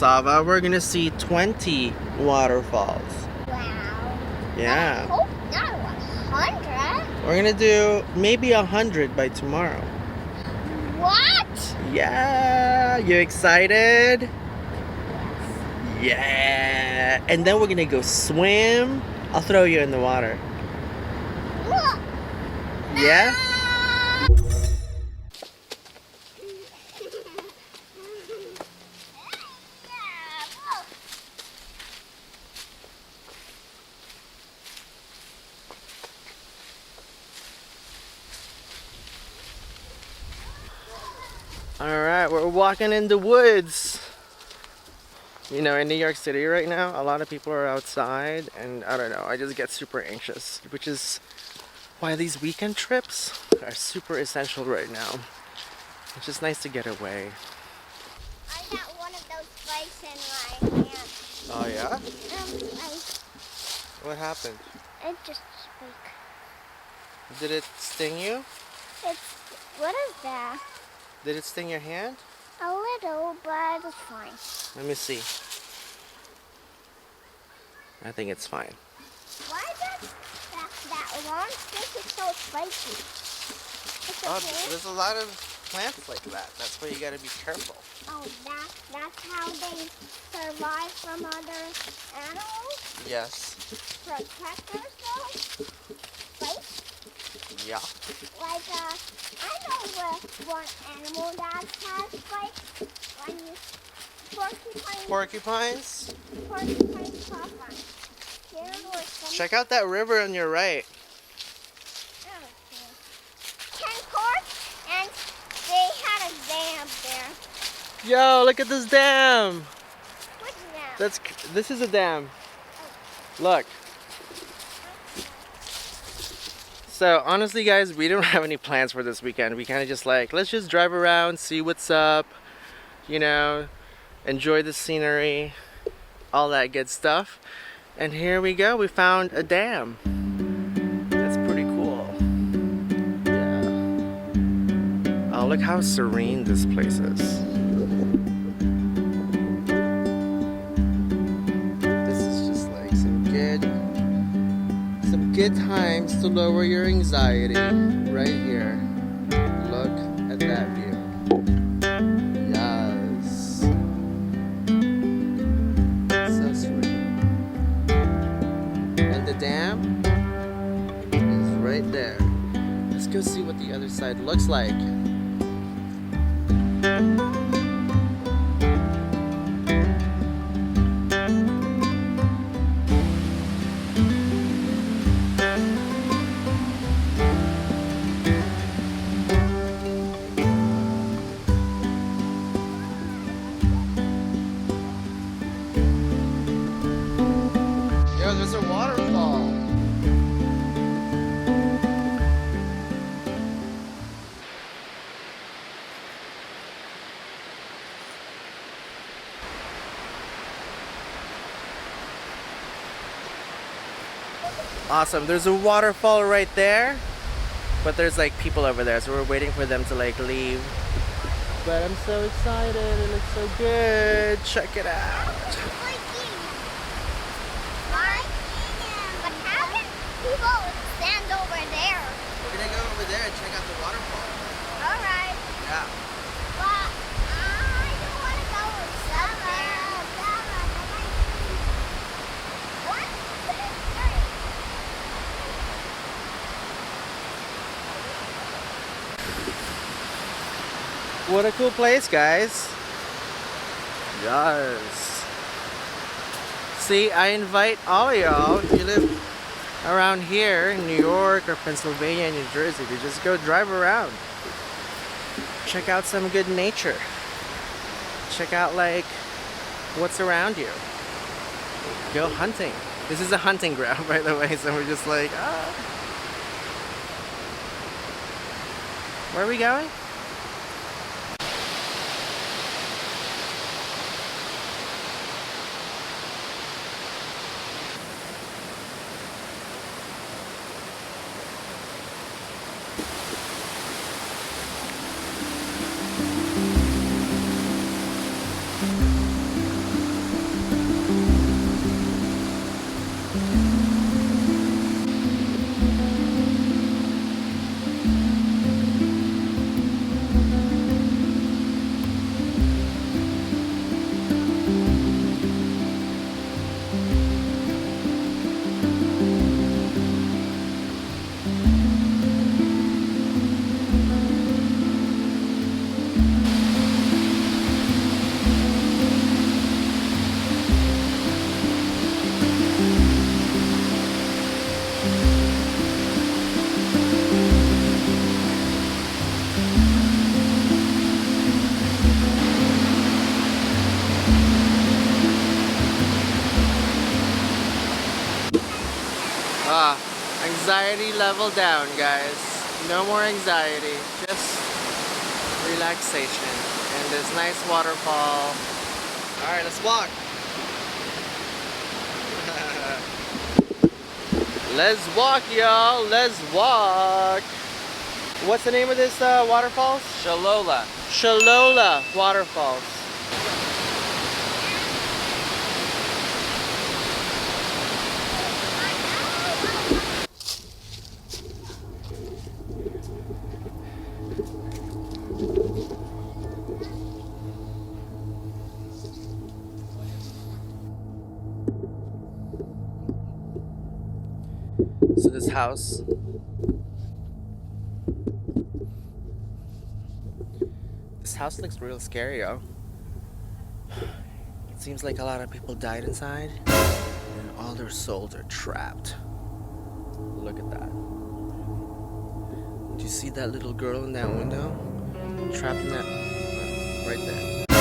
Sava, we're gonna see 20 waterfalls. Wow. Yeah. I hope not 100. We're gonna do maybe 100 by tomorrow. What? Yeah. You excited? Yeah. And then we're gonna go swim. I'll throw you in the water. Look. Yeah? Alright, we're walking in the woods. You know, in New York City right now, a lot of people are outside, and I don't know, I just get super anxious, which is why these weekend trips are super essential right now. It's just nice to get away. I got one of those spikes in my hand. Oh yeah? I What happened? it just spike. Did it sting you? What is that? Did it sting your hand? A little, but it's fine. Let me see. I think it's fine. Why does that long stick is so spiky? It's Oh, okay. there's a lot of plants like that. That's why you gotta be careful. Oh, that's how they survive from other animals? Yes. Protect themselves? Spikes? Yeah. Like, I know one animal that has spikes. When you Porcupines? porcupines pop on. Check out that river on your right. Concord, and they had a dam there. Yo, look at this dam. What's that? This is a dam. Look. So honestly guys, we don't have any plans for this weekend. We kind of just like, let's just drive around, see what's up, you know, enjoy the scenery, all that good stuff. And here we go, we found a dam. That's pretty cool. Yeah. Oh, look how serene this place is. This is just like some good times to lower your anxiety right here. Look at that view. Yes. So serene. And the dam is right there. Let's go see what the other side looks like. There's a waterfall. Awesome. There's a waterfall right there, but there's like people over there, so we're waiting for them to like leave. But I'm so excited. It looks so good. Check it out. But how can people stand over there? We're gonna go over there and check out the waterfall. Alright. Yeah. But I don't want to go up there. One, two, three. What a cool place, guys. Yes. See, I invite all of y'all, if you live around here in New York or Pennsylvania, New Jersey, to just go drive around. Check out some good nature. Check out like what's around you. Go hunting. This is a hunting ground, by the way, so we're just like, ah. Where are we going? Ah, anxiety level down, guys. No more anxiety, just relaxation and this nice waterfall. All right, let's walk. Let's walk, y'all. Let's walk. What's the name of this waterfalls? Shohola. Shohola Waterfalls. So this house looks real scary, yo. It seems like a lot of people died inside and all their souls are trapped. Look at that. Do you see that little girl in that window? Trapped in that right there.